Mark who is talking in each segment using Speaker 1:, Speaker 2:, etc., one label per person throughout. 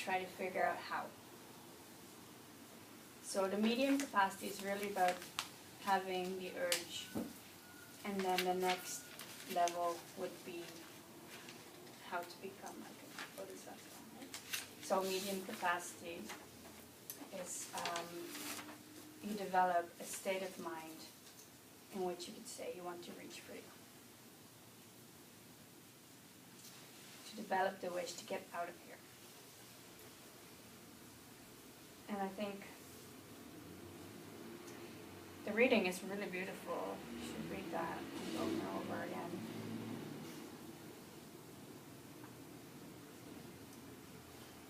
Speaker 1: try to figure out how. So the medium capacity is really about having the urge, and then the next level would be how to become like a bodhisattva. Right? So medium capacity is you develop a state of mind in which you could say you want to reach free. To develop the wish to get out of here. And I think the reading is really beautiful. You should read that over and over again.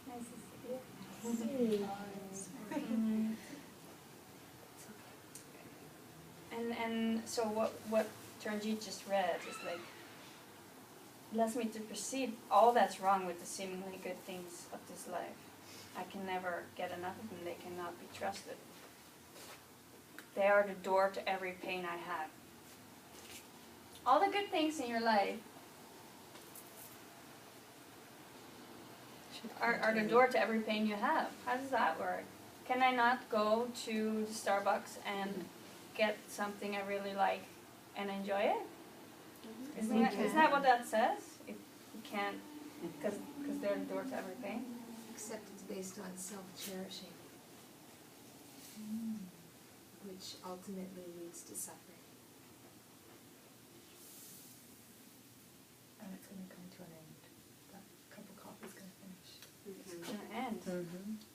Speaker 1: Nice to see you. And so what Turnjit just read is like, allows me to perceive all that's wrong with the seemingly good things of this life. I can never get enough of them. They cannot be trusted. They are the door to every pain I have. All the good things in your life are the door to every pain you have. How does that work? Can I not go to the Starbucks and get something I really like and enjoy it? Isn't that what that says? If you can't, because they're the door to every pain.
Speaker 2: Except it's based on self-cherishing, which ultimately leads to suffering.
Speaker 3: And it's going to come to an end. That cup of coffee is going to finish.
Speaker 1: It's going to end.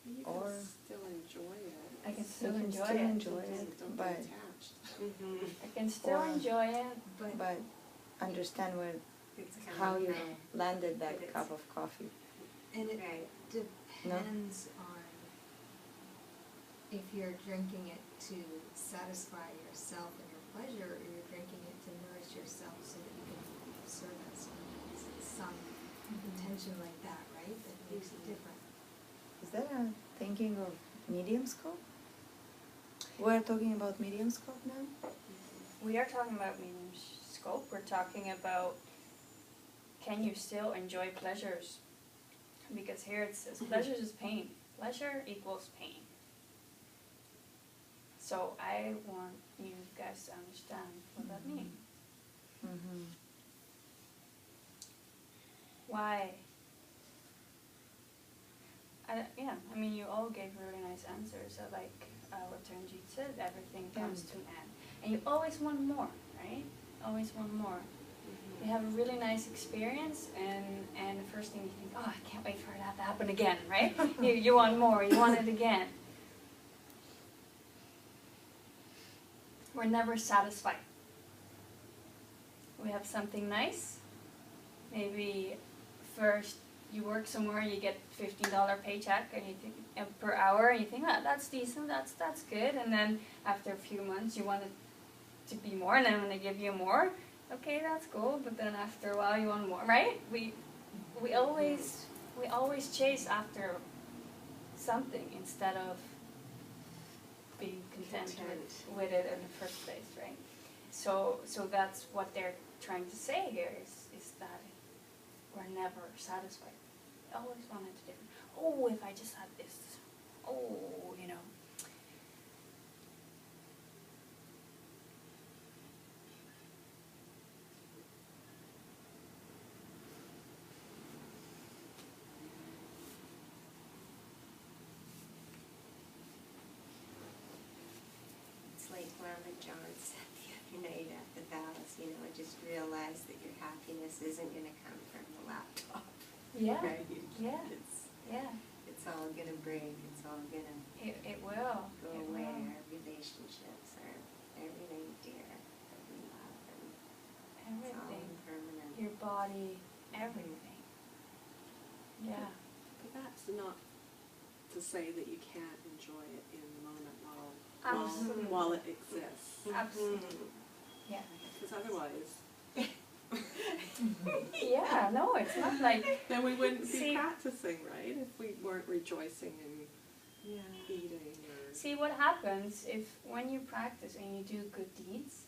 Speaker 4: You
Speaker 3: Or
Speaker 4: can still enjoy it.
Speaker 1: I can still
Speaker 3: you can
Speaker 1: enjoy
Speaker 3: still
Speaker 1: it.
Speaker 3: enjoy it,
Speaker 4: Don't
Speaker 3: but
Speaker 4: get attached.
Speaker 1: I can still
Speaker 3: Or-
Speaker 1: enjoy it.
Speaker 3: but understand where
Speaker 5: It's kind
Speaker 3: how
Speaker 5: of
Speaker 3: you
Speaker 5: right.
Speaker 3: landed that
Speaker 5: But it's-
Speaker 3: cup of coffee.
Speaker 2: And it
Speaker 5: Right.
Speaker 2: depends on if you're drinking it to satisfy yourself and your pleasure, or you're drinking it to nourish yourself so that you can serve us. It's some intention like that, right? That makes it different.
Speaker 3: Is that a thinking of medium scope? We're talking about medium scope now?
Speaker 1: We are talking about medium scope. We're talking about, can you still enjoy pleasures? Because here it says pleasure is pain. Pleasure equals pain. So I want you guys to understand what that means.
Speaker 3: Mm-hmm.
Speaker 1: Why? I mean, you all gave really nice answers. I like what Turnjit said, everything comes to an end. And you always want more, right? Always want more. You have a really nice experience, and the first thing you think, oh, I can't wait for that to happen again, right? you want more, you want it again. We're never satisfied. We have something nice. Maybe first you work somewhere, you get $15 paycheck, and you think per hour, and you think, oh, that's decent, that's good. And then after a few months, you want it to be more, and then when they give you more, okay, that's cool. But then after a while, you want more, right? We always chase after something instead of being content with it in the first place, right? So that's what they're trying to say here is that we're never satisfied. We always want it different. Oh, if I just had this. Oh, you know.
Speaker 5: It's like Mama John said the other night at the vows, I just realized that your happiness isn't going to come from the laptop.
Speaker 1: Yeah.
Speaker 5: Right?
Speaker 1: Yeah.
Speaker 5: It's all going to break. It's all going to
Speaker 1: It will.
Speaker 5: go
Speaker 1: It
Speaker 5: away.
Speaker 1: will.
Speaker 5: Our relationships are everything dear that we love. And it's all
Speaker 1: Everything.
Speaker 5: impermanent.
Speaker 1: Your body, everything. Yeah.
Speaker 4: But that's not to say that you can't enjoy it in the moment
Speaker 1: Absolutely.
Speaker 4: while it exists.
Speaker 1: Absolutely. Yeah.
Speaker 4: Because otherwise,
Speaker 1: Yeah, no, it's not like,
Speaker 4: then we wouldn't be
Speaker 1: See-
Speaker 4: practicing, right? If we weren't rejoicing and eating or...
Speaker 1: see what happens if when you practice and you do good deeds,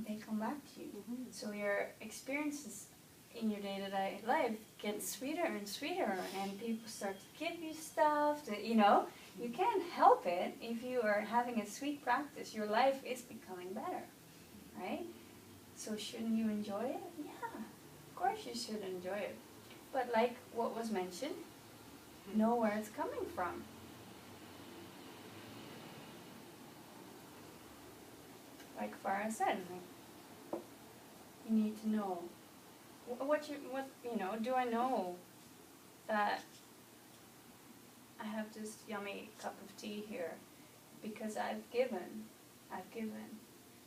Speaker 1: they come back to you.
Speaker 4: Mhm.
Speaker 1: So your experiences in your day-to-day life gets sweeter and sweeter, and people start to give you stuff that, you know, you can't help it. If you are having a sweet practice, your life is becoming better, right? So shouldn't you enjoy it? Yeah, of course you should enjoy it. But like what was mentioned, know where it's coming from. Like Farah said, like, you need to know what you know. Do I know that I have this yummy cup of tea here because I've given.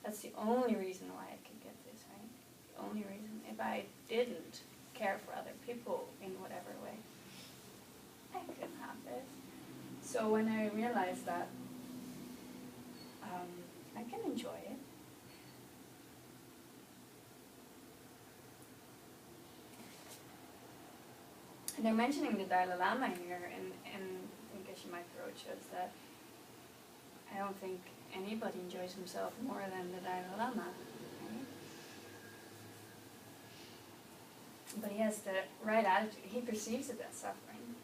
Speaker 1: That's the only reason why I can get this, right? The only reason. If I didn't care for other people in whatever way, I couldn't have this. So when I realized that, I can enjoy it. And they're mentioning the Dalai Lama here, and I guess my throat shows that I don't think anybody enjoys himself more than the Dalai Lama. Right? But he has the right attitude. He perceives it as suffering.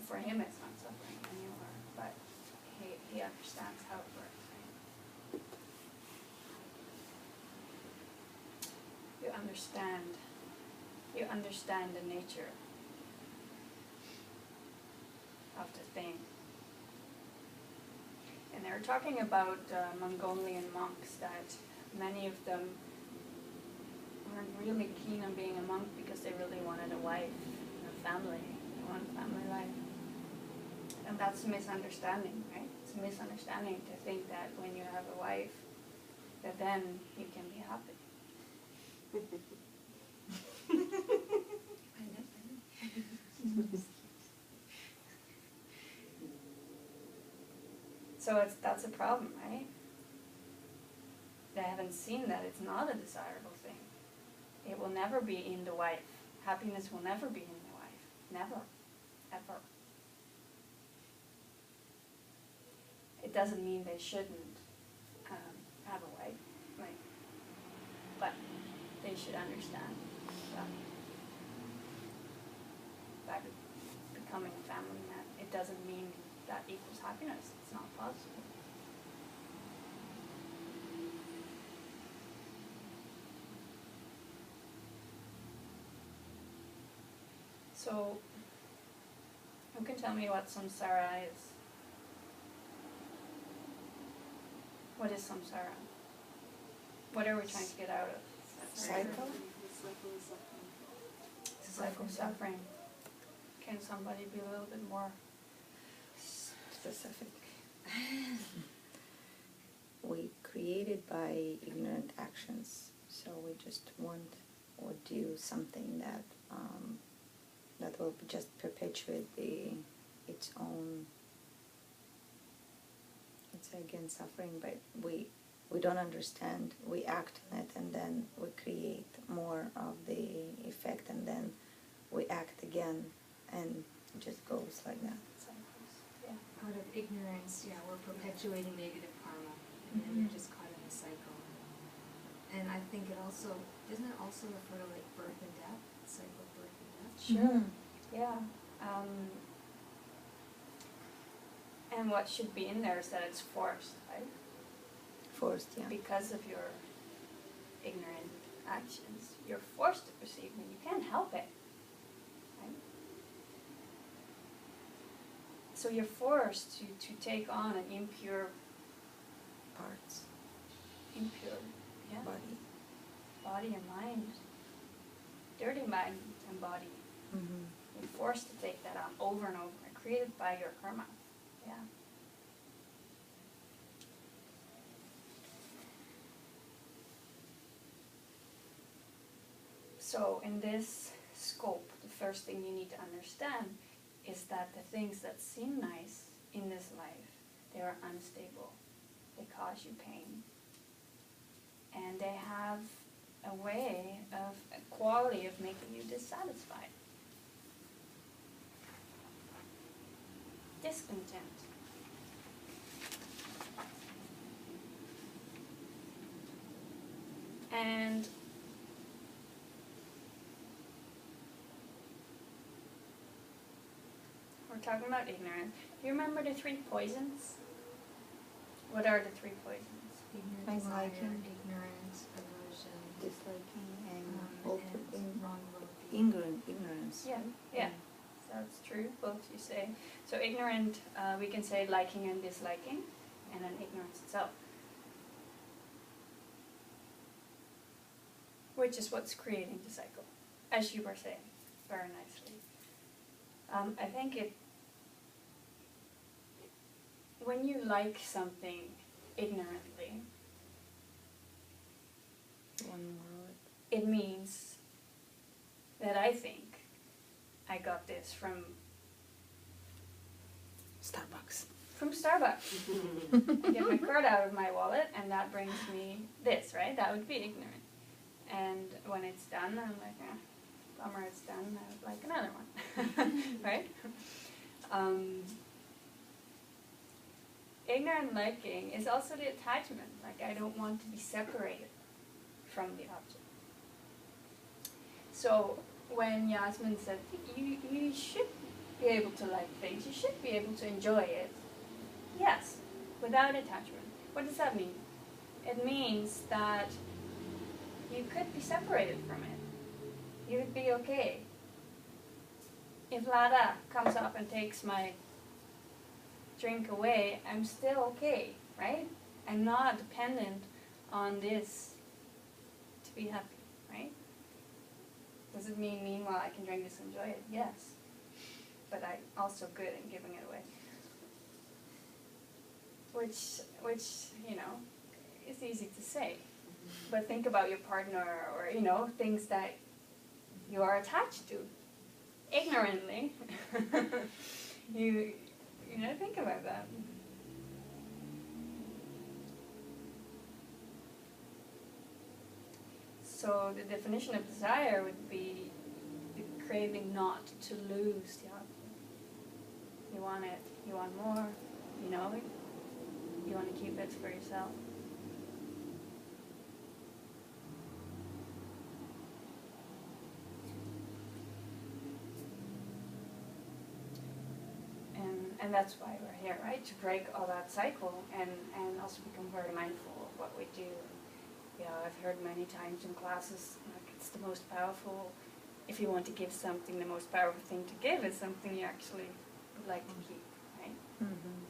Speaker 1: For him, it's not suffering anymore, but he understands how it works. Right? You understand the nature of the thing. And they were talking about Mongolian monks, that many of them weren't really keen on being a monk because they really wanted a wife and a family. They wanted a family life. And that's a misunderstanding, right? It's a misunderstanding to think that when you have a wife, that then you can be happy. So that's a problem, right? They haven't seen that it's not a desirable thing. It will never be in the wife. Happiness will never be in the wife. Never. Ever. It doesn't mean they shouldn't have a wife, right? But they should understand that by becoming a family man, it doesn't mean that equals happiness. It's not possible. So, who can tell me what samsara is? What is samsara? What are we trying to get out of?
Speaker 3: Cycle?
Speaker 1: Cycle of suffering. Can somebody be a little bit more
Speaker 3: Specific. We created by ignorant actions, so we just want or do something that that will just perpetuate its own. It's again suffering, but we don't understand. We act on it, and then we create more of the effect, and then we act again, and it just goes like that.
Speaker 1: Yeah.
Speaker 2: Out of ignorance, yeah, we're perpetuating negative karma, and then you're just caught in a cycle. And I think it also, doesn't it also refer to like birth and death? Cycle of birth and death?
Speaker 1: Sure. Yeah. And what should be in there is that it's forced, right?
Speaker 3: Forced, yeah.
Speaker 1: Because of your ignorant actions, you're forced to perceive them. You can't help it, right? So you're forced to take on an impure,
Speaker 3: Parts,
Speaker 1: yeah,
Speaker 3: body.
Speaker 1: body and mind, dirty mind and body.
Speaker 3: Mm-hmm.
Speaker 1: You're forced to take that on over and over, created by your karma. Yeah. So in this scope, the first thing you need to understand is that the things that seem nice in this life, they are unstable. They cause you pain. And they have a way of, a quality of making you dissatisfied. Discontent. And we're talking about ignorance. Do you remember the 3 poisons? What are the 3 poisons?
Speaker 2: Ignorant, desire,
Speaker 3: Liking.
Speaker 2: ignorant, aversion,
Speaker 3: Disliking and
Speaker 2: and wrong well-being.
Speaker 3: ignorance.
Speaker 1: Yeah, yeah. That's true, both you say. So ignorant, we can say liking and disliking, and then ignorance itself. Which is what's creating the cycle, as you were saying, very nicely. I think when you like something ignorantly,
Speaker 3: One more word.
Speaker 1: it means that I think I got this from
Speaker 3: Starbucks.
Speaker 1: Starbucks. I get my card out of my wallet, and that brings me this, right? That would be ignorant. And when it's done, I'm like, bummer it's done, I would like another one, right? Ignorant liking is also the attachment. Like, I don't want to be separated from the object. So when Yasmin said, you should be able to like things, you should be able to enjoy it. Yes, without attachment. What does that mean? It means that you could be separated from it. You would be okay. If Lada comes up and takes my drink away, I'm still okay, right? I'm not dependent on this to be happy, right? Does it mean meanwhile I can drink this and enjoy it? Yes. But I'm also good in giving it away. Which, you know, is easy to say. But think about your partner or, you know, things that you are attached to. Ignorantly. you know, think about that. So the definition of desire would be the craving not to lose the object. You want it, you want more, you know it, you want to keep it for yourself. And that's why we're here, right? To break all that cycle and also become very mindful of what we do. You know, I've heard many times in classes, like, it's the most powerful, if you want to give something, the most powerful thing to give is something you actually would like to keep, right?
Speaker 3: Mm-hmm.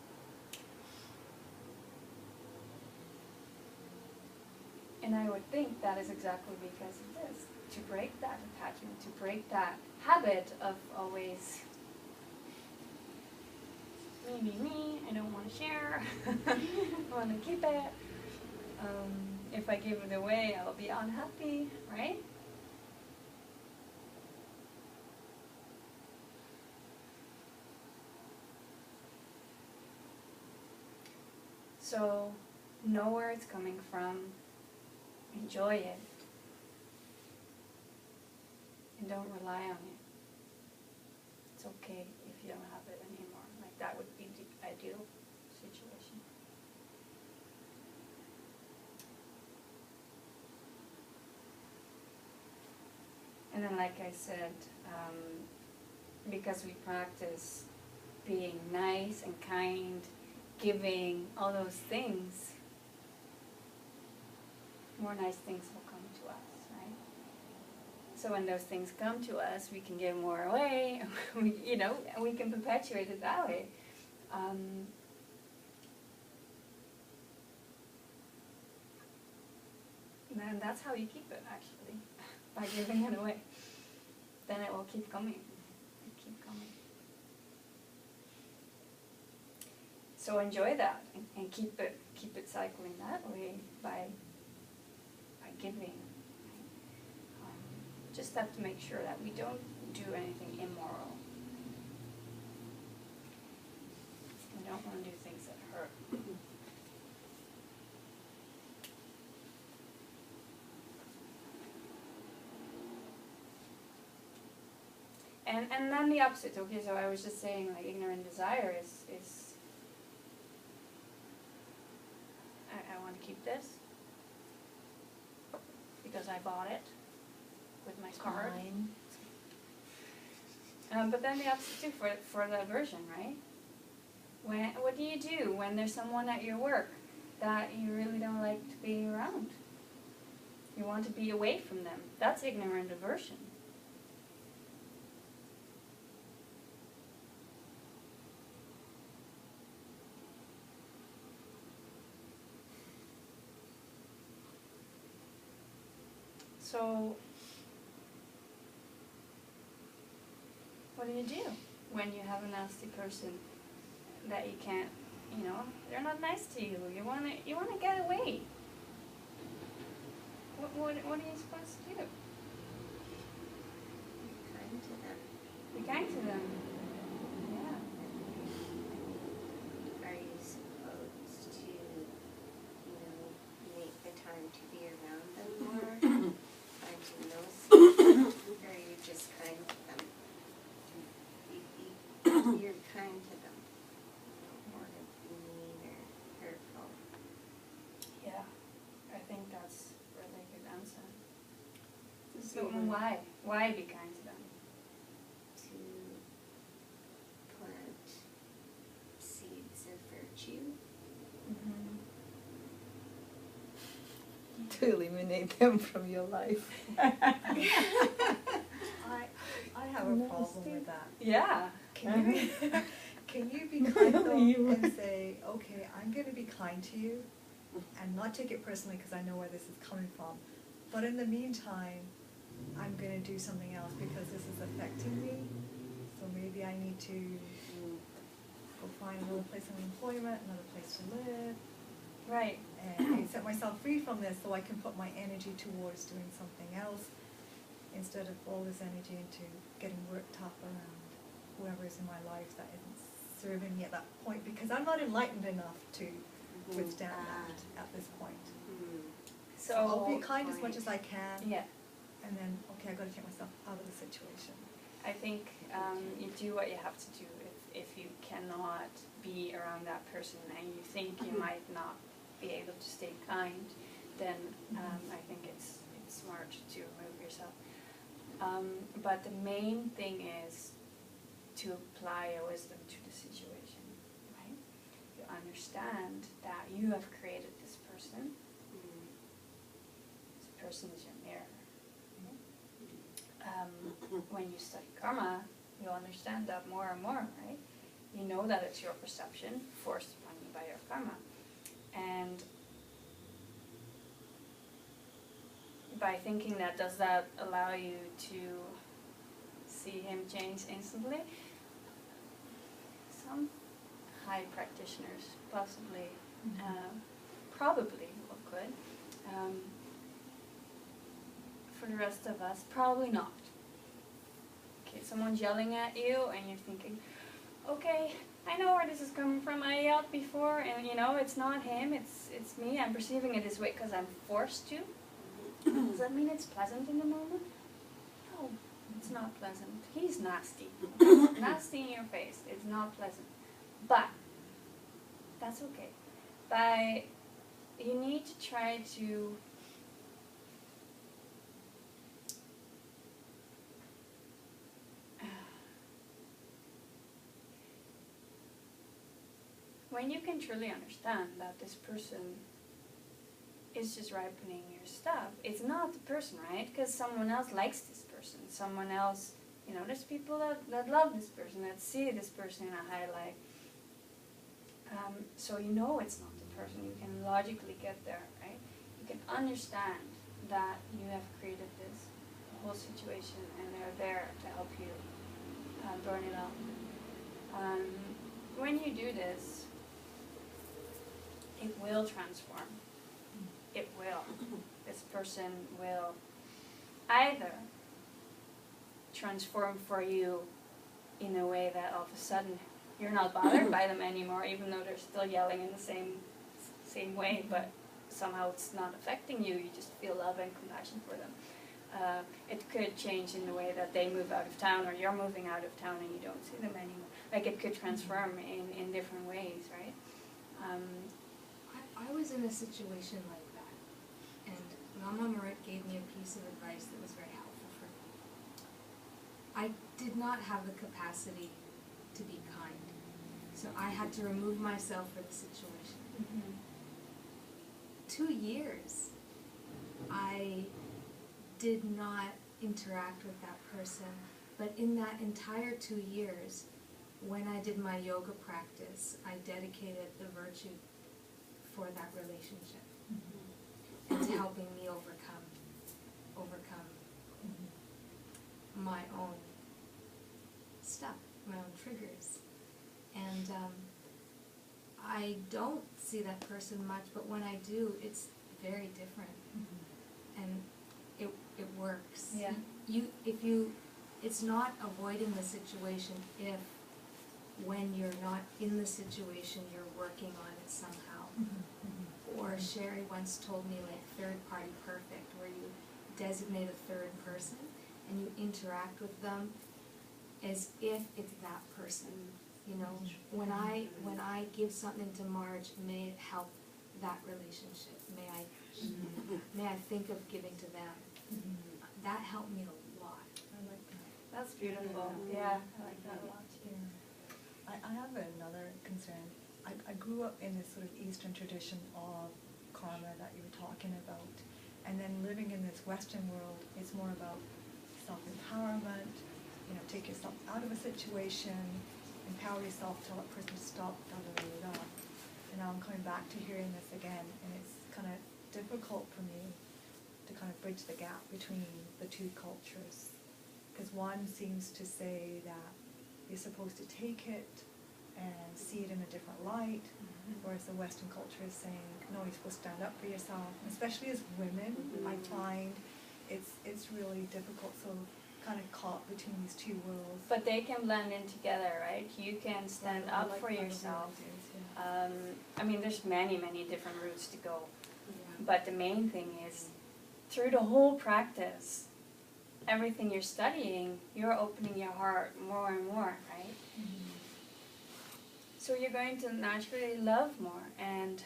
Speaker 1: And I would think that is exactly because of this, to break that attachment, to break that habit of always me, I don't want to share, I want to keep it. If I give it away, I'll be unhappy, right? So, know where it's coming from, enjoy it, and don't rely on it. It's okay if you don't have it anymore. Like, that would be the ideal situation. And then, like I said, because we practice being nice and kind, giving, all those things, more nice things will come to us, right? So when those things come to us, we can give more away, you know, and we can perpetuate it that way. And that's how you keep it, actually, by giving it away. Then it will keep coming, keep coming. So enjoy that and keep it cycling that way by giving. Just have to make sure that we don't do anything immoral. We don't want to do things that hurt. And then the opposite, okay, so I was just saying, like, ignorant desire is I want to keep this. because I bought it with my card.
Speaker 3: Fine.
Speaker 1: But then the opposite too for the aversion, right? What do you do when there's someone at your work that you really don't like to be around? You want to be away from them. That's ignorant aversion. So, what do you do when you have a nasty person that you can't, they're not nice to you. You wanna get away. What are you supposed to do?
Speaker 5: Kind to them.
Speaker 1: Be kind to them. Yeah.
Speaker 5: Are you supposed to, make the time to be around them more? Find to know something? Or are you just kind to them? You're kind to them. You don't want to be mean or hurtful.
Speaker 1: Yeah. I think that's a really good answer.
Speaker 4: So
Speaker 1: So why? Why be kind to them?
Speaker 5: To plant seeds of virtue.
Speaker 1: Mm-hmm.
Speaker 3: To eliminate them from your life.
Speaker 6: I have a problem with that.
Speaker 1: Yeah.
Speaker 6: Can you be kind though and say, okay, I'm going to be kind to you and not take it personally because I know where this is coming from. But in the meantime, I'm going to do something else because this is affecting me. So maybe I need to go find another place of employment, another place to live,
Speaker 1: Right.
Speaker 6: and set myself free from this so I can put my energy towards doing something else instead of all this energy into getting worked up around whoever is in my life that isn't serving me at that point, because I'm not enlightened enough to withstand that at this point. So I'll be kind as much as I can,
Speaker 1: Yeah.
Speaker 6: and then, okay, I've got to take myself out of the situation.
Speaker 1: I think you do what you have to do. If you cannot be around that person and you think you might not be able to stay kind, then I think it's smart to remove yourself. But the main thing is to apply your wisdom to the situation, right? You understand that you have created this person. This person is your mirror. When you study karma, you'll understand that more and more, right? You know that it's your perception forced upon you by your karma. And by thinking that, does that allow you to see him change instantly? Some high practitioners possibly, probably could. For the rest of us, probably not. Okay, someone's yelling at you and you're thinking, okay, I know where this is coming from. I yelled before and it's not him, it's me. I'm perceiving it this way because I'm forced to. Does that mean it's pleasant in the moment? No, it's not pleasant. He's nasty. Nasty in your face. It's not pleasant. But that's okay. You need to try to when you can truly understand that this person is just ripening your stuff, it's not the person, right? Because someone else likes this person. Someone else, there's people that love this person, that see this person in a high light. So it's not the person. You can logically get there, right? You can understand that you have created this whole situation and they're there to help you burn it up. When you do this, it will transform. It will. This person will either transform for you in a way that all of a sudden you're not bothered by them anymore, even though they're still yelling in the same way, but somehow it's not affecting you. You just feel love and compassion for them. It could change in the way that they move out of town, or you're moving out of town and you don't see them anymore. Like, it could transform in different ways, right?
Speaker 2: I was in a situation like that, and Mama Marit gave me a piece of advice that was very helpful for me. I did not have the capacity to be kind, so I had to remove myself for the situation. 2 years, I did not interact with that person, but in that entire 2 years, when I did my yoga practice, I dedicated the virtue for that relationship. It's helping me overcome my own stuff, my own triggers. And I don't see that person much, but when I do, it's very different. And it works.
Speaker 1: Yeah.
Speaker 2: It's not avoiding the situation if when you're not in the situation, you're working on it somehow. Or Sherry once told me, like, third party perfect, where you designate a third person and you interact with them as if it's that person. You know, when I give something to Marge, may it help that relationship. May I think of giving to them. That helped me a lot.
Speaker 6: I like that.
Speaker 1: That's beautiful. Yeah, I like that a lot too.
Speaker 6: I have another concern. I grew up in this sort of Eastern tradition of karma that you were talking about. And then living in this Western world, it's more about self-empowerment, you know, take yourself out of a situation, empower yourself, tell that person to stop, da-da-da-da-da. And now I'm coming back to hearing this again, and it's kind of difficult for me to kind of bridge the gap between the two cultures. Because one seems to say that you're supposed to take it and see it in a different light, whereas the Western culture is saying, no, you're supposed to stand up for yourself. Especially as women, I find it's really difficult, so kind of caught between these two worlds.
Speaker 1: But they can blend in together, right? You can stand
Speaker 6: I
Speaker 1: up
Speaker 6: like
Speaker 1: for
Speaker 6: other
Speaker 1: yourself.
Speaker 6: ideas, yeah.
Speaker 1: I mean, there's many different routes to go. But the main thing is, through the whole practice, everything you're studying, you're opening your heart more and more, right? So you're going to naturally love more, and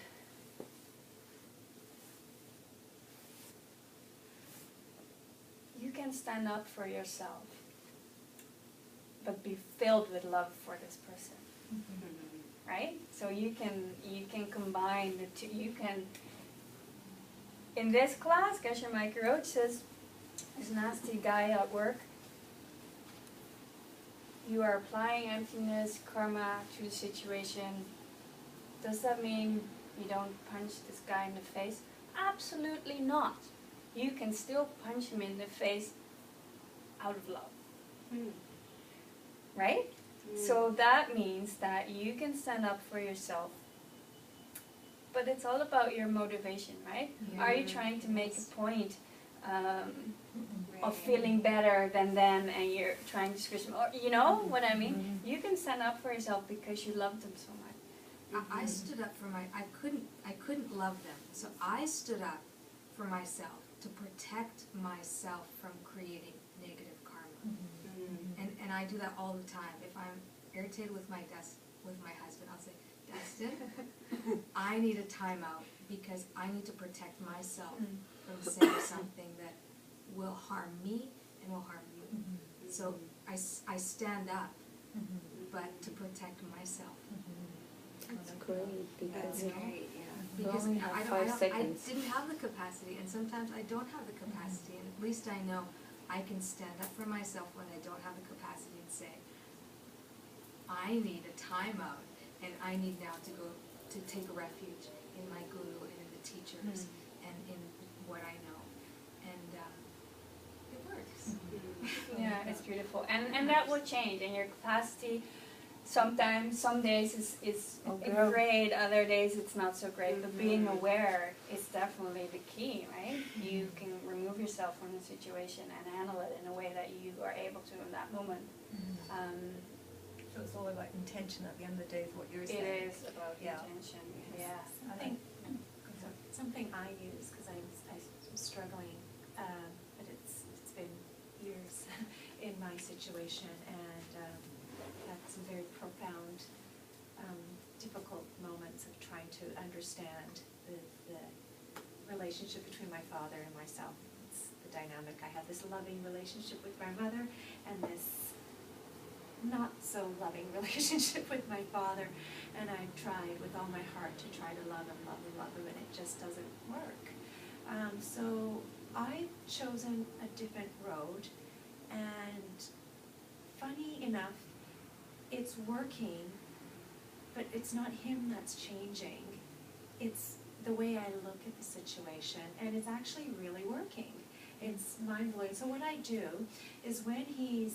Speaker 1: you can stand up for yourself, but be filled with love for this person, right? So you can combine the two. You can. In this class, Geshe Mike Roach says, this nasty guy at work, you are applying emptiness, karma to the situation. Does that mean you don't punch this guy in the face? Absolutely not. You can still punch him in the face out of love. Right? So that means that you can stand up for yourself. But it's all about your motivation, right? Are you trying to make a point of feeling better than them, and you're trying to screw them? Or, you know what I mean? You can stand up for yourself because you love them so much.
Speaker 2: I stood up for I couldn't love them, so I stood up for myself to protect myself from creating negative karma. And I do that all the time. If I'm irritated with my husband, I'll say, Dustin, I need a timeout because I need to protect myself from saying something that will harm me and will harm you. So I stand up, but to protect myself.
Speaker 3: That's great, because you know,
Speaker 5: Great, yeah.
Speaker 2: Because
Speaker 3: only have 5 seconds.
Speaker 2: I didn't have the capacity, and sometimes I don't have the capacity, and at least I know I can stand up for myself when I don't have the capacity and say, I need a timeout, and I need now to go to take refuge in my guru and in the teachers and in what I know. And it works.
Speaker 1: Yeah, it's beautiful. And that will change, and your capacity, sometimes, some days is great, other days it's not so great, but being aware is definitely the key, right? You can remove yourself from the situation and handle it in a way that you are able to in that moment.
Speaker 6: So it's all about intention at the end of the day is what you're saying.
Speaker 1: It is about
Speaker 6: Yeah.
Speaker 1: intention, yeah.
Speaker 7: Something I use, because I'm struggling, but it's been years in my situation, and had some very profound, difficult moments of trying to understand the relationship between my father and myself. It's the dynamic. I have this loving relationship with my mother and this not so loving relationship with my father, and I've tried with all my heart to try to love him, and it just doesn't work. So I've chosen a different road, and funny enough, it's working, but it's not him that's changing. It's the way I look at the situation, and it's actually really working. It's mind-blowing. So what I do is when he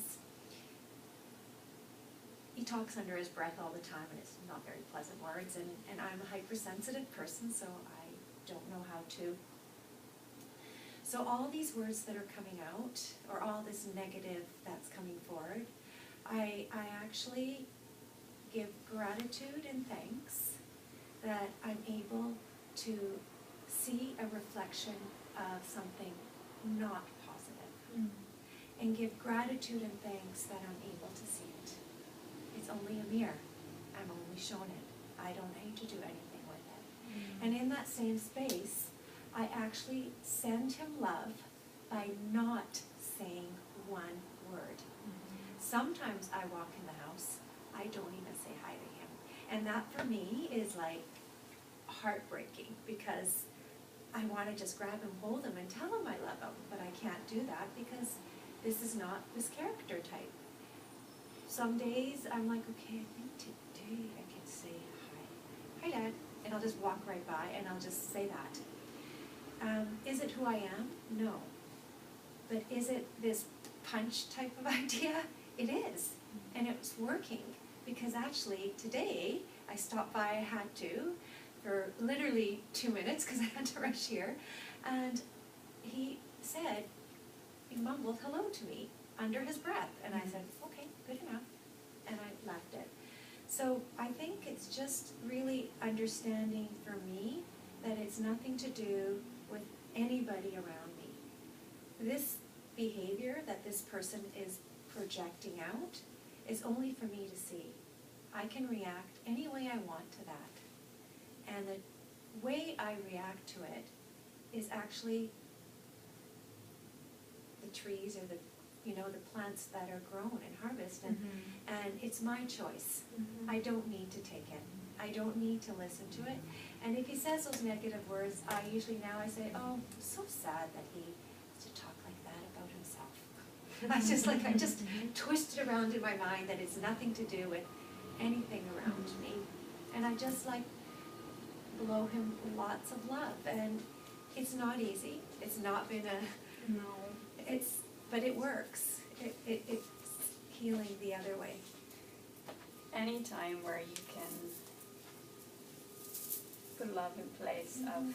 Speaker 7: talks under his breath all the time, and it's not very pleasant words, and I'm a hypersensitive person, so I don't know how to. So all these words that are coming out, or all this negative that's coming forward, I actually give gratitude and thanks that I'm able to see a reflection of something not positive, and give gratitude and thanks that I'm able to see it. It's only a mirror. I'm only shown it. I don't need to do anything with it. And in that same space, I actually send him love by not saying one word. Sometimes I walk in the house, I don't even say hi to him. And that for me is like heartbreaking, because I want to just grab him, hold him, and tell him I love him, but I can't do that because this is not his character type. Some days I'm like, okay, I think today I can say hi. Hi, Dad. And I'll just walk right by and I'll just say that. Is it who I am? No. But is it this punch type of idea? It is. And it's working, because actually today I stopped by, I had to, for literally 2 minutes because I had to rush here, and he said, he mumbled hello to me under his breath, and I said, okay, good enough, and I left it. So I think it's just really understanding for me that it's nothing to do with anybody around me. This behavior that this person is projecting out is only for me to see. I can react any way I want to that. And the way I react to it is actually the trees or the plants that are grown and harvested, and it's my choice. I don't need to take it. I don't need to listen to it. And if he says those negative words, I usually now I say, oh, so sad that he has to talk like that about himself. I just twist it around in my mind that it's nothing to do with anything around me. And I just blow him lots of love. And it's not easy. It's not been but it works. It's healing the other way.
Speaker 1: Any time where you can put love in place of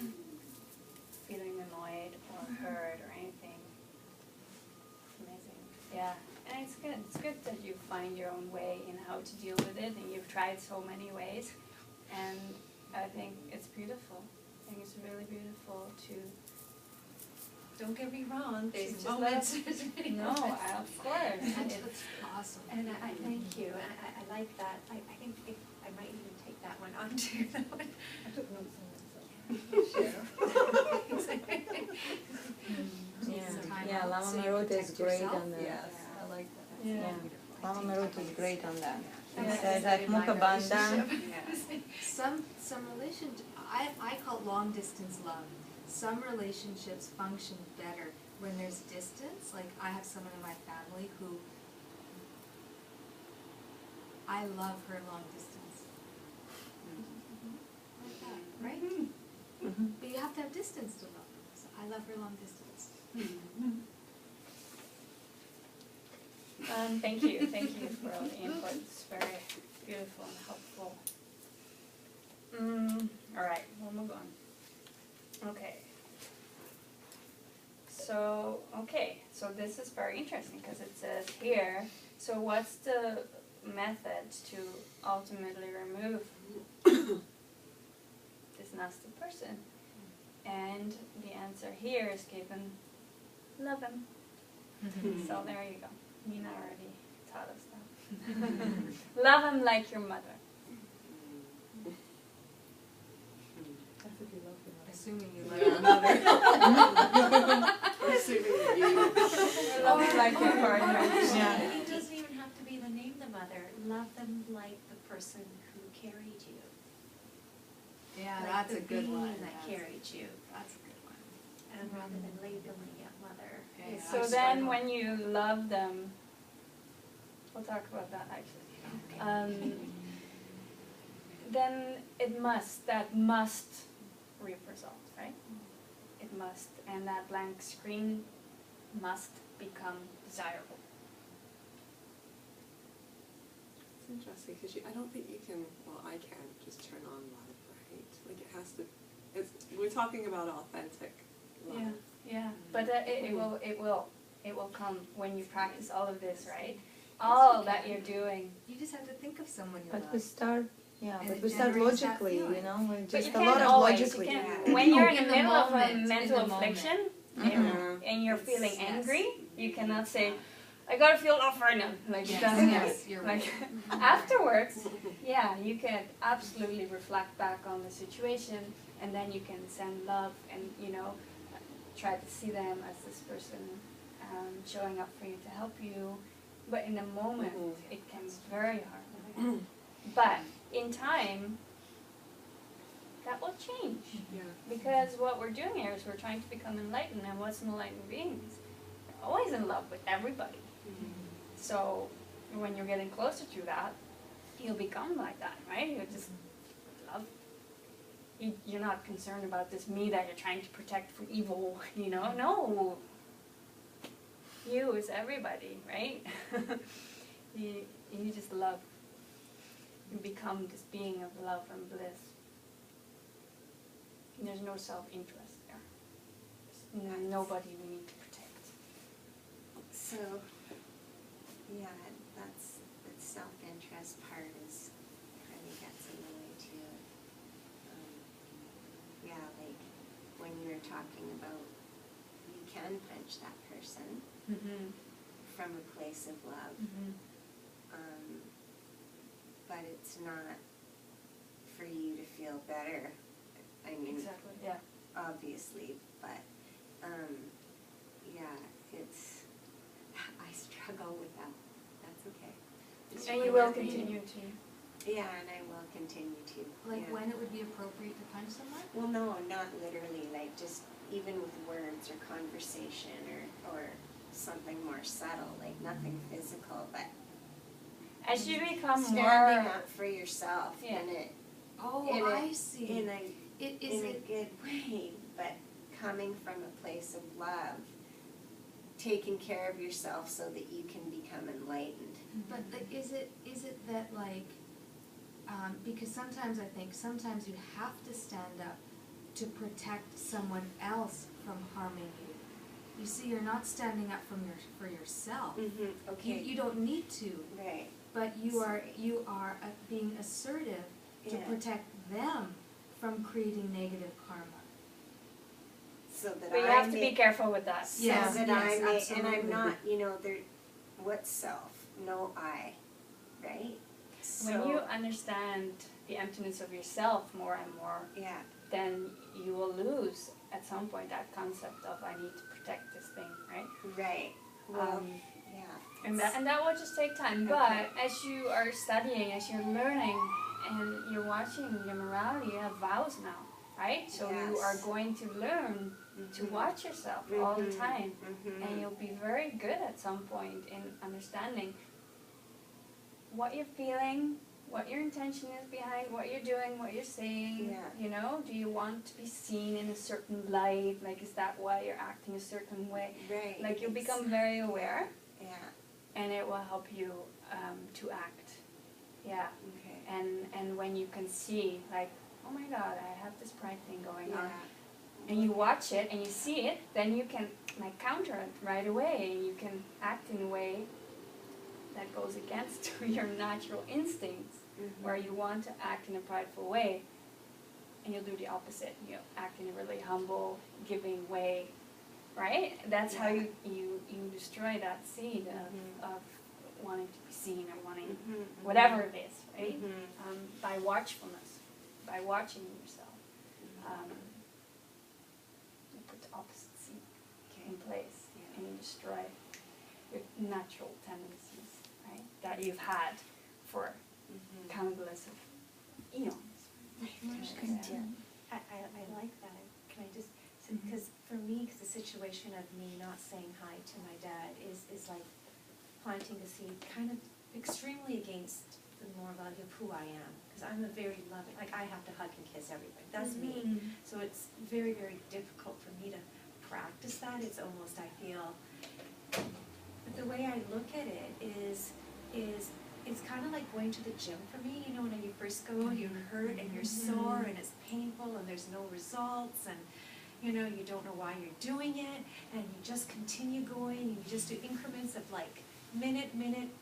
Speaker 1: feeling annoyed or hurt or anything. Amazing. Yeah. And it's good. It's good that you find your own way in how to deal with it, and you've tried so many ways. And I think it's beautiful. I think it's really beautiful to. Don't get me wrong, there's moments. No, of course.
Speaker 2: That's awesome.
Speaker 7: And I thank you. I like that. I think I might even take that one on too.
Speaker 6: I took notes on myself.
Speaker 3: Yeah, Lama Marut is great on that.
Speaker 6: Yes, I like that.
Speaker 3: Yeah, Lama Marut is great on that.
Speaker 1: Yeah.
Speaker 3: It says like Mukha Bandha.
Speaker 2: Some relationship, I call it long distance love. Some relationships function better when there's distance. Like I have someone in my family who I love her long distance. Like that, right? But you have to have distance to love her. So I love her long distance.
Speaker 1: Thank you for all the input. It's very beautiful and helpful. All right, we'll move on. Okay. So this is very interesting because it says here, so what's the method to ultimately remove this nasty person? And the answer here is given, love him. So there you go. Nina already taught us that. Love him like your mother.
Speaker 6: That's if you love him.
Speaker 2: As assuming you love
Speaker 4: Yeah.
Speaker 2: your mother.
Speaker 4: Or assuming that you.
Speaker 1: Love like your partner.
Speaker 3: Yeah.
Speaker 7: It doesn't even have to be the name the mother. Love them like the person who carried you.
Speaker 2: Yeah,
Speaker 7: Like
Speaker 2: that's
Speaker 7: the
Speaker 2: a good
Speaker 7: being
Speaker 2: one.
Speaker 7: that carried you.
Speaker 2: That's a good one.
Speaker 7: And rather than labeling it mother.
Speaker 2: Yeah,
Speaker 7: it's
Speaker 1: So
Speaker 7: a
Speaker 1: then
Speaker 7: struggle.
Speaker 1: when you love them, we'll talk about that actually. Then that must reap results, right? It must, and that blank screen must become desirable.
Speaker 4: It's interesting because I don't think you can. Well, I can't just turn on love, right? Like it has to. We're talking about authentic love.
Speaker 1: Yeah, but it will come when you practice all of this, right? All that you're doing.
Speaker 2: You just have to think of someone you
Speaker 3: But
Speaker 2: love.
Speaker 3: we start,
Speaker 2: And
Speaker 3: but
Speaker 2: it
Speaker 3: we start
Speaker 2: generates that
Speaker 3: logically,
Speaker 2: feeling.
Speaker 3: we
Speaker 1: But
Speaker 3: just
Speaker 1: you
Speaker 3: a
Speaker 1: can't
Speaker 3: lot of
Speaker 1: always.
Speaker 3: logically.
Speaker 1: You can't.
Speaker 2: Yeah.
Speaker 1: When you're in
Speaker 2: In
Speaker 1: the
Speaker 2: the
Speaker 1: middle of a
Speaker 2: moment,
Speaker 1: mental
Speaker 2: in the moment.
Speaker 1: affliction
Speaker 3: Mhm.
Speaker 1: and you're feeling
Speaker 2: Yes.
Speaker 1: angry, you cannot say, "I gotta feel love right now." Like it doesn't work.
Speaker 2: Yes, you're right.
Speaker 1: Like afterwards, yeah, you can absolutely reflect back on the situation, and then you can send love, and try to see them as this person showing up for you to help you. But in the moment, it can be very hard. But in time, that will change.
Speaker 4: Yeah.
Speaker 1: Because what we're doing here is we're trying to become enlightened, and what's an enlightened being? You're always in love with everybody. So when you're getting closer to that, you'll become like that, right? You'll just love. You're not concerned about this me that you're trying to protect from evil, No. You is everybody, right? you just love. You become this being of love and bliss. And there's no self-interest there. There's nobody we need to protect.
Speaker 5: So, yeah, that's the self-interest part is really gets in the way too. Yeah, like when you were talking about you can punch that person
Speaker 1: Mm-hmm.
Speaker 5: from a place of love, but it's not for you to feel better. I mean,
Speaker 1: Exactly. Yeah.
Speaker 5: obviously, but yeah, it's I struggle with that. That's okay. It's
Speaker 1: And you
Speaker 5: really
Speaker 1: will
Speaker 5: great.
Speaker 1: continue to.
Speaker 5: Yeah, and I will continue to.
Speaker 2: Like
Speaker 5: yeah.
Speaker 2: when it would be appropriate to punch someone?
Speaker 5: Well, no, not literally. Like just even with words or conversation or something more subtle, like nothing physical, but
Speaker 1: As you become
Speaker 5: standing
Speaker 1: more.
Speaker 5: up for yourself
Speaker 1: Yeah.
Speaker 5: in it.
Speaker 2: Oh,
Speaker 5: in
Speaker 2: I
Speaker 5: a,
Speaker 2: see.
Speaker 5: In a
Speaker 2: Is
Speaker 5: in a
Speaker 2: it,
Speaker 5: good way, but coming from a place of love, taking care of yourself so that you can become enlightened.
Speaker 2: but is it that like, because sometimes I think sometimes you have to stand up to protect someone else from harming you. You see, you're not standing up for yourself.
Speaker 5: Mm-hmm. Okay.
Speaker 2: You don't need to,
Speaker 5: Right.
Speaker 2: but you are being assertive to
Speaker 5: Yeah.
Speaker 2: protect them from creating negative karma.
Speaker 5: So that
Speaker 1: But you
Speaker 5: I
Speaker 1: have to be
Speaker 5: make-
Speaker 1: careful with that.
Speaker 5: So
Speaker 2: Yes,
Speaker 5: that
Speaker 2: yes,
Speaker 5: I may, and
Speaker 2: absolutely.
Speaker 5: I'm not, there. What's self? No I, right? So
Speaker 1: When you understand the emptiness of yourself more and more,
Speaker 5: yeah,
Speaker 1: then you will lose at some point that concept of I need to protect this thing, right?
Speaker 5: right. Well, yeah.
Speaker 1: And that will just take time.
Speaker 5: Okay.
Speaker 1: But as you are studying, as you're learning, and you're watching your morality, you have vows now, right? So you are
Speaker 5: Yes.
Speaker 1: going to learn to
Speaker 5: Mhm.
Speaker 1: watch yourself all the
Speaker 5: Mhm.
Speaker 1: time.
Speaker 5: Mhm.
Speaker 1: And you'll be very good at some point in understanding what you're feeling, what your intention is behind what you're doing, what you're saying.
Speaker 5: Yeah.
Speaker 1: Do you want to be seen in a certain light? Like, is that why you're acting a certain way?
Speaker 5: Right.
Speaker 1: Like, you'll become very aware,
Speaker 5: Yeah.
Speaker 1: and it will help you to act. Yeah.
Speaker 5: Okay.
Speaker 1: And when you can see, like, oh my God, I have this pride thing going on.
Speaker 5: Yeah.
Speaker 1: And you watch it and you see it, then you can like counter it right away, and you can act in a way that goes against your natural instincts,
Speaker 5: Mhm.
Speaker 1: where you want to act in a prideful way, and you'll do the opposite. You act in a really humble, giving way, right? That's how
Speaker 5: Yeah.
Speaker 1: you destroy that seed
Speaker 5: Mhm.
Speaker 1: of wanting to be seen or wanting
Speaker 5: Mhm.
Speaker 1: whatever it is, right?
Speaker 5: Mhm.
Speaker 1: By watchfulness, by watching yourself. in place and you destroy your natural tendencies, right? That you've had for countless of eons.
Speaker 7: I like that. Can I just, because for me, the situation of me not saying hi to my dad is like planting a seed kind of extremely against the morality of who I am. Because I'm a very loving, like I have to hug and kiss everybody. That's me. So it's very, very difficult for me to practice that. It's almost, I feel, but the way I look at it is it's kind of like going to the gym for me. You know, when you first go, you're hurt and you're sore and it's painful and there's no results and, you know, you don't know why you're doing it and you just continue going and you just do increments of like minute,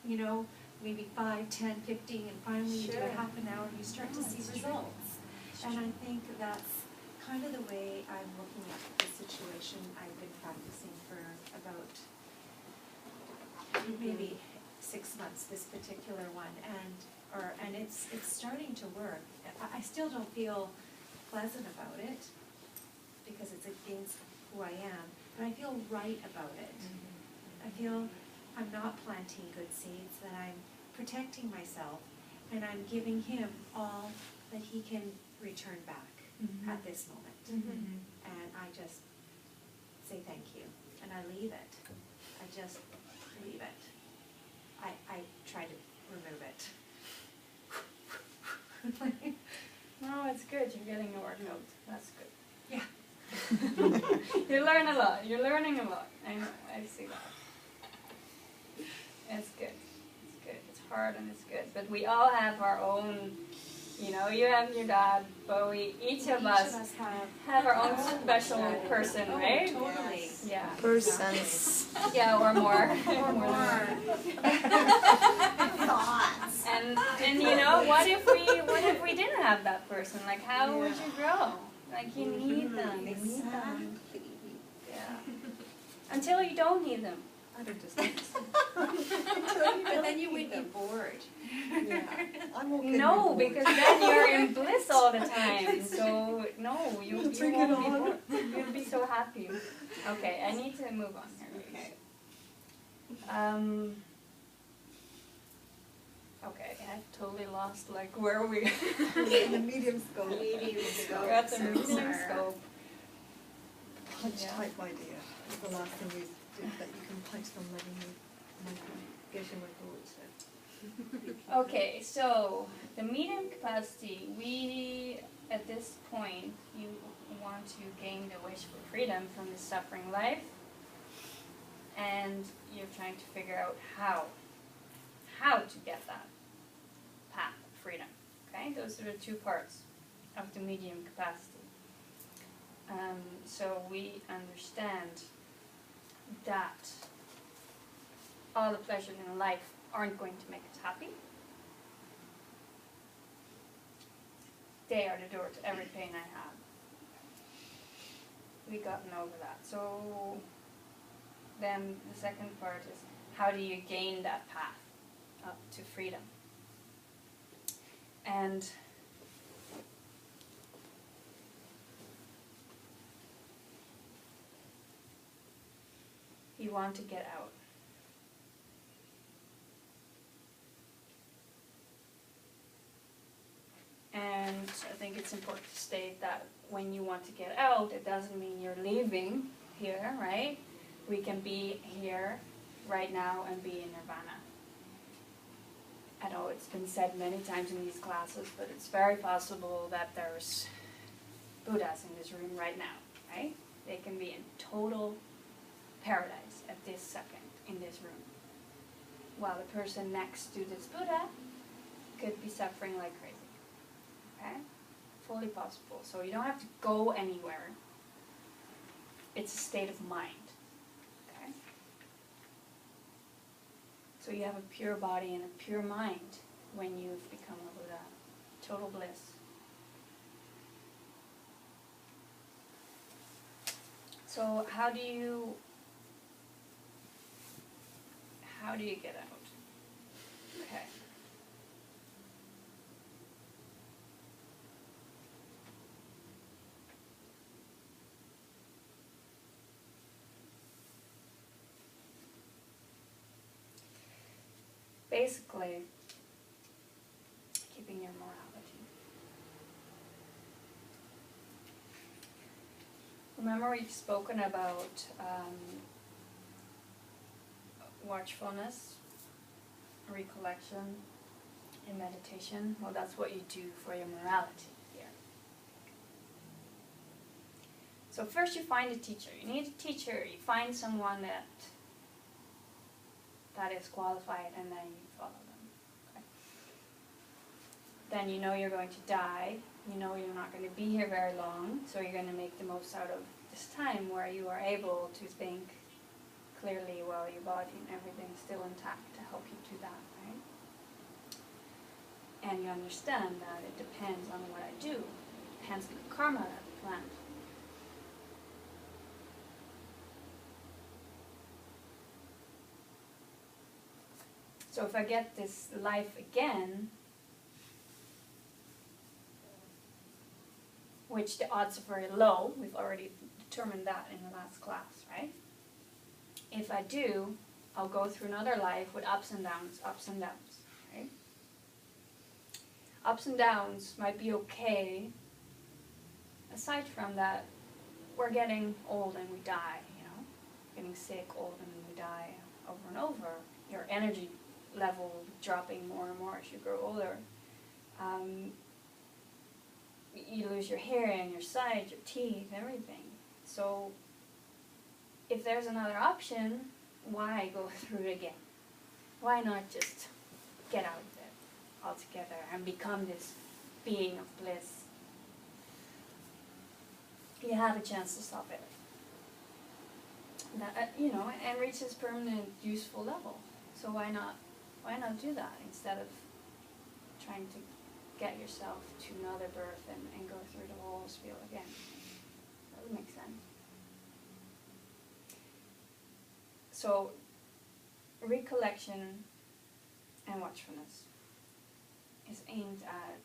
Speaker 7: you know, maybe 5, 10, 15, and finally you do it half an hour and you start to see results. And I think that's kind of the way I'm looking at the situation. I've been practicing for about maybe 6 months, this particular one, and it's starting to work. I still don't feel pleasant about it because it's against who I am, but I feel right about it. I feel I'm not planting good seeds, that I'm protecting myself, and I'm giving him all that he can return back at this moment. And I just say thank you, and I leave it. I just leave it. I try to remove it.
Speaker 1: No, it's good. You're getting a workout. That's good.
Speaker 7: Yeah.
Speaker 1: You learn a lot. You're learning a lot. I know. I see that. It's good. It's good. It's hard and it's good. But we all have our own, you know, you have your dad, but we, each of us have our own special person, right?
Speaker 7: Totally.
Speaker 1: Yeah.
Speaker 3: Persons.
Speaker 1: Yeah, or more.
Speaker 7: Or more.
Speaker 5: Thoughts.
Speaker 1: And you know, what if we didn't have that person? Like, how would you grow? Like, you need them. You need them. Yeah. Until you don't need them.
Speaker 6: I don't just think so.
Speaker 7: But then you would be bored.
Speaker 6: Yeah, I'm okay.
Speaker 1: No,
Speaker 6: with
Speaker 1: because
Speaker 6: bored.
Speaker 1: then you're in bliss all the time. So no, you won't
Speaker 6: Take
Speaker 1: be
Speaker 6: it on.
Speaker 1: bored. You'll be so happy. Okay, I need to move on here.
Speaker 5: Okay.
Speaker 1: Okay, I've totally lost like where we.
Speaker 6: In the medium scope.
Speaker 5: Medium scope.
Speaker 1: We're at the
Speaker 5: So
Speaker 1: medium
Speaker 5: sorry.
Speaker 1: scope.
Speaker 6: Punch
Speaker 1: Yeah.
Speaker 6: type idea. It's the last thing we do, that you can punch them letting me get in my thoughts.
Speaker 1: Okay, so the medium capacity, we, at this point, you want to gain the wish for freedom from the suffering life, and you're trying to figure out how to get that path of freedom. Okay, those are the two parts of the medium capacity. So we understand that all the pleasures in life aren't going to make us happy. They are the door to every pain I have. We've gotten over that. So then the second part is, how do you gain that path up to freedom? And you want to get out. And I think it's important to state that when you want to get out, it doesn't mean you're leaving here, right? We can be here right now and be in nirvana. I know it's been said many times in these classes, but it's very possible that there's Buddhas in this room right now, right? They can be in total paradise at this second in this room, while the person next to this Buddha could be suffering like crazy. Okay? Fully possible. So you don't have to go anywhere. It's a state of mind. Okay? So you have a pure body and a pure mind when you've become a Buddha. Total bliss. So how do you get out? Okay. basically keeping your morality. Remember we've spoken about watchfulness, recollection, and meditation. Well, that's what you do for your morality here. So first you find a teacher. You need a teacher. You find someone that is qualified, and then you follow them. Okay. Then you know you're going to die. You know you're not going to be here very long, so you're going to make the most out of this time where you are able to think clearly while your body and everything is still intact to help you do that, right? And you understand that it depends on what I do, hence the karma that I plant. So if I get this life again, which the odds are very low, we've already determined that in the last class, right? If I do, I'll go through another life with ups and downs, right? Ups and downs might be okay, aside from that, we're getting old and we die, you know? Getting sick, old, and we die over and over. Your energy level dropping more and more as you grow older. You lose your hearing, your sight, your teeth, everything. So if there's another option, why go through it again? Why not just get out of it altogether and become this being of bliss? You have a chance to stop it. That, you know, and reach this permanent, useful level. So why not do that instead of trying to get yourself to another birth and go through the whole spiel again? That would make sense. So, recollection and watchfulness is aimed at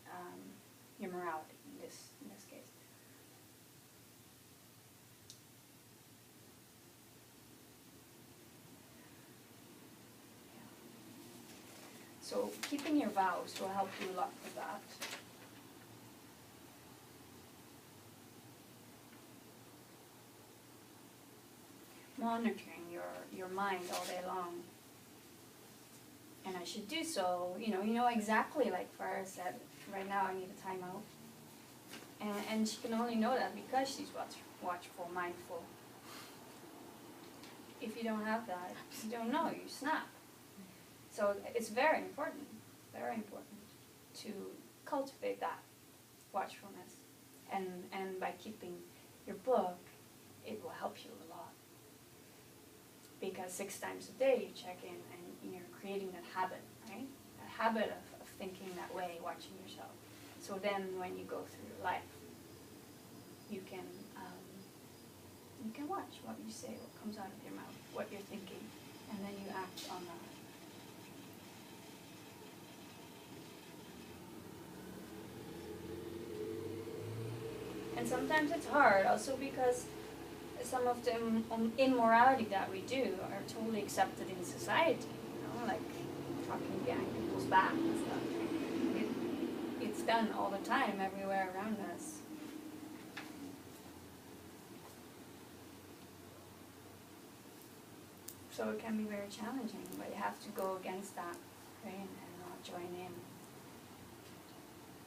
Speaker 1: your morality in this case. So keeping your vows will help you a lot with that. Monitoring your mind all day long. And I should do so, you know exactly, like Farah said, right now I need a timeout. And she can only know that because she's watchful, mindful. If you don't have that, you don't know, you snap. So it's very important to cultivate that watchfulness. And by keeping your book, it will help you a lot. Because 6 times a day you check in and you're creating that habit, right? That habit of thinking that way, watching yourself. So then when you go through your life, you can watch what you say, what comes out of your mouth, what you're thinking, and then you act on that. And sometimes it's hard, also because some of the immorality that we do are totally accepted in society, like talking behind people's back and stuff. It's done all the time, everywhere around us. So it can be very challenging, but you have to go against that, right, and not join in.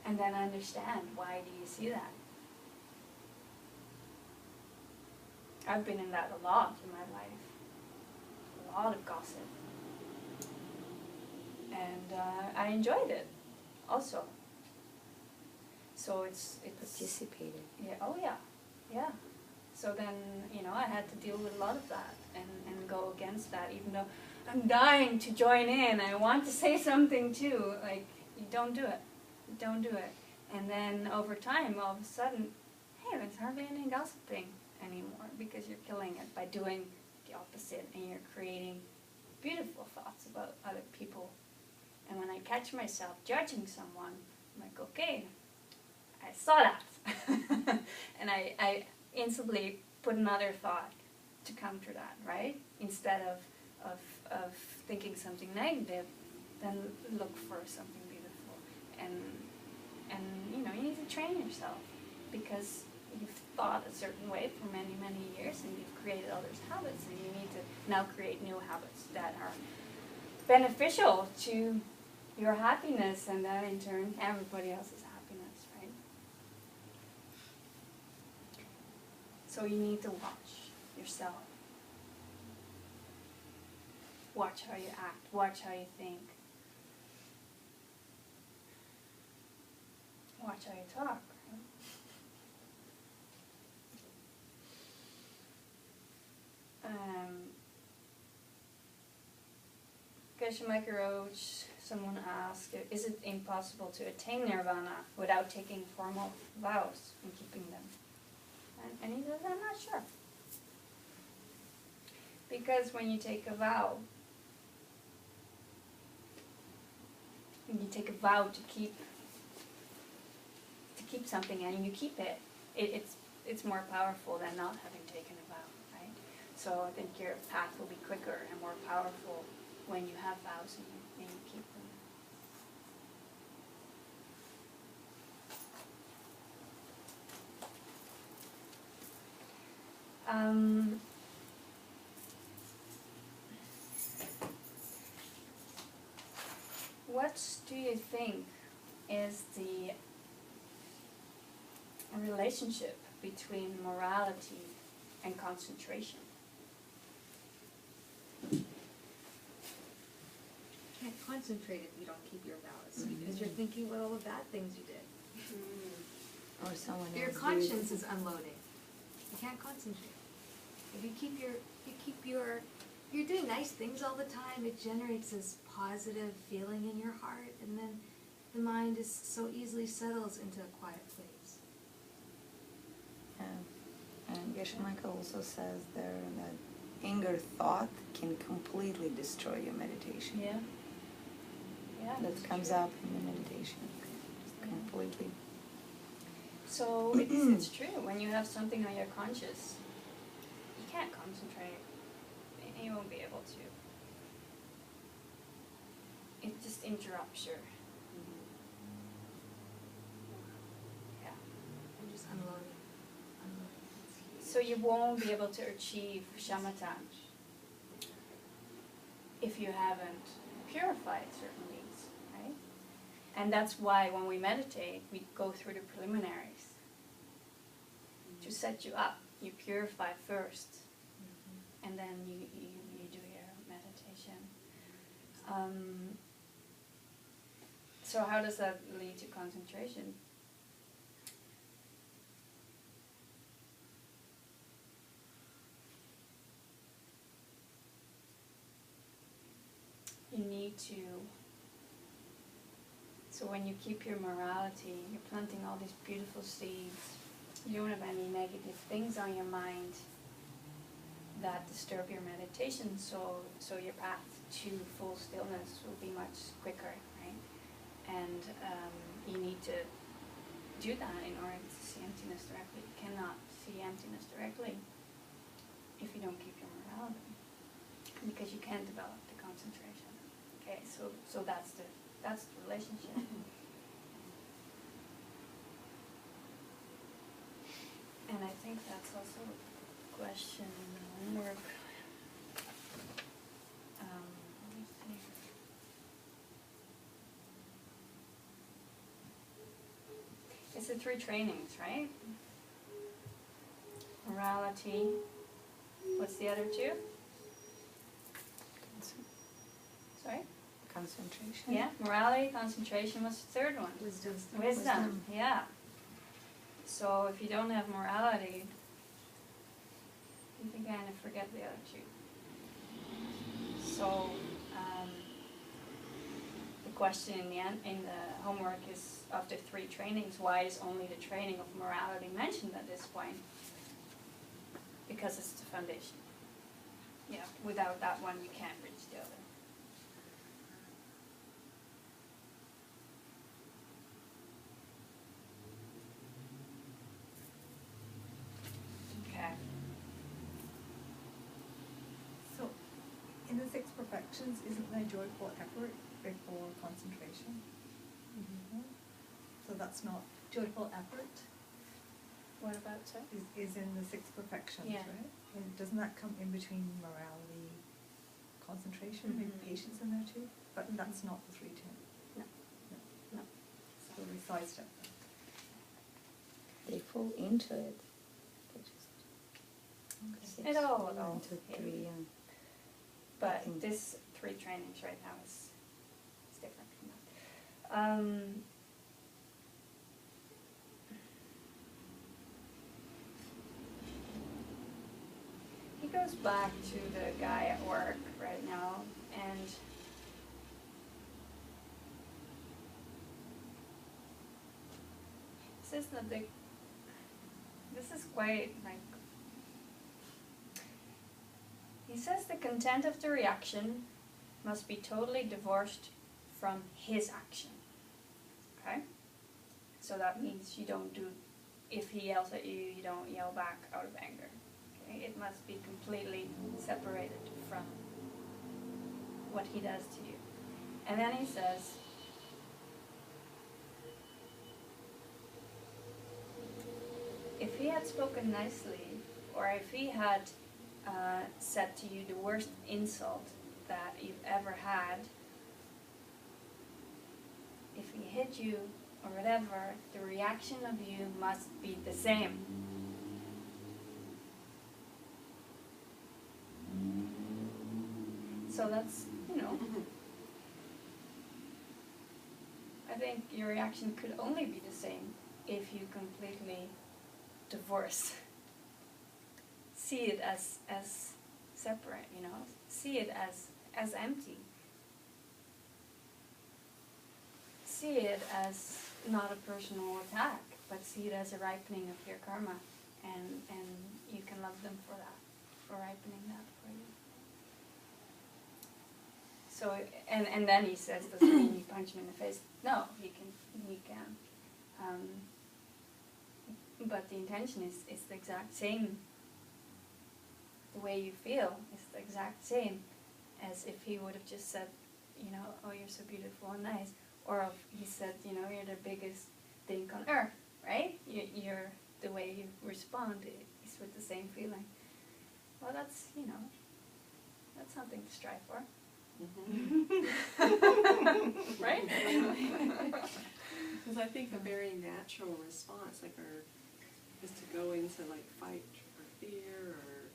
Speaker 1: And then understand, why do you see that? I've been in that a lot in my life. A lot of gossip. And I enjoyed it also. So it's
Speaker 3: Participated.
Speaker 1: Yeah, oh yeah, yeah. So then, I had to deal with a lot of that and go against that, even though I'm dying to join in. I want to say something too. Like, you don't do it. You don't do it. And then over time, all of a sudden, hey, there's hardly any gossiping anymore, because you're killing it by doing the opposite, and you're creating beautiful thoughts about other people. And when I catch myself judging someone, I'm like, okay, I saw that. And I instantly put another thought to counter that, right? Instead of thinking something negative, then look for something beautiful. And you know, you need to train yourself because you've thought a certain way for many, many years and you've created all those habits, and you need to now create new habits that are beneficial to your happiness and then in turn everybody else's happiness, right? So you need to watch yourself. Watch how you act, watch how you think. Watch how you talk, right? Geshe Roach, someone asked, is it impossible to attain nirvana without taking formal vows and keeping them? And he says, I'm not sure. Because when you take a vow, to keep something and you keep it, it's more powerful than not having taken a vow, right? So I think your path will be quicker and more powerful when you have vows and you keep them. What do you think is the relationship between morality and concentration?
Speaker 2: You can't concentrate if you don't keep your vows, because you're thinking about all the bad things you did.
Speaker 3: Or someone
Speaker 2: Your
Speaker 3: else
Speaker 2: conscience is unloading. You can't concentrate. If you keep you're doing nice things all the time, it generates this positive feeling in your heart, and then the mind is so easily settles into a quiet place.
Speaker 3: Yeah. And Geshe Michael also says there that anger thought can completely destroy your meditation.
Speaker 1: Yeah. Yeah.
Speaker 3: That comes up in the meditation. Completely.
Speaker 1: So it's true. When you have something on your conscience, you can't concentrate. You won't be able to. It just interrupts your. Yeah.
Speaker 2: I'm just unloading.
Speaker 1: So you won't be able to achieve shamatha if you haven't purified certain needs, right? And that's why when we meditate, we go through the preliminaries to set you up. You purify first, and then you do your meditation. So how does that lead to concentration? You need to, so when you keep your morality, you're planting all these beautiful seeds. You don't have any negative things on your mind that disturb your meditation, so your path to full stillness will be much quicker, right? And you need to do that in order to see emptiness directly. You cannot see emptiness directly if you don't keep your morality, because you can't develop the concentration. Okay, so that's the relationship. And I think that's also a question in the homework. Let me see. It's the 3 trainings, right? Morality. What's the other 2? Sorry?
Speaker 3: Concentration.
Speaker 1: Yeah, morality, concentration was the 3rd one. Wisdom, yeah. So if you don't have morality, you can kind of forget the other 2. So the question in the homework is, of the 3 trainings, why is only the training of morality mentioned at this point? Because it's the foundation. Yeah, without that one, you can't reach the other.
Speaker 6: So, in the 6 perfections, isn't there joyful effort before concentration. So that's not joyful effort
Speaker 1: What about that?
Speaker 6: is in the six perfections,
Speaker 1: Yeah.
Speaker 6: right? And doesn't that come in between morality, concentration, maybe patience in there too? But that's not the 310.
Speaker 1: No. No.
Speaker 6: So we sidestep that.
Speaker 3: They fall into it. They just six
Speaker 1: It all
Speaker 3: fall into
Speaker 1: yeah.
Speaker 3: 3,
Speaker 1: But
Speaker 3: think-
Speaker 1: this 3 trainings right now is different from that. He goes back to the guy at work right now, and says that this is quite like. He says the content of the reaction must be totally divorced from his action. Okay? So that means you don't do, if he yells at you, you don't yell back out of anger. Okay? It must be completely separated from what he does to you. And then he says, if he had spoken nicely, or if he had said to you the worst insult that you've ever had, if he hit you or whatever, the reaction of you must be the same. So that's, I think your reaction could only be the same if you completely divorce. See it as separate, see it as empty. See it as not a personal attack, but see it as a ripening of your karma, and you can love them for that, for ripening that for you. So, and then he says, does it mean you punch him in the face? No, he can. But the intention is the exact same. The way you feel is the exact same as if he would have just said, oh, you're so beautiful and nice. Or if he said, you're the biggest thing on earth, right? You're the way you respond is with the same feeling. Well, that's, that's something to strive for. Right?
Speaker 4: Because I think a very natural response, is to go into fight or fear or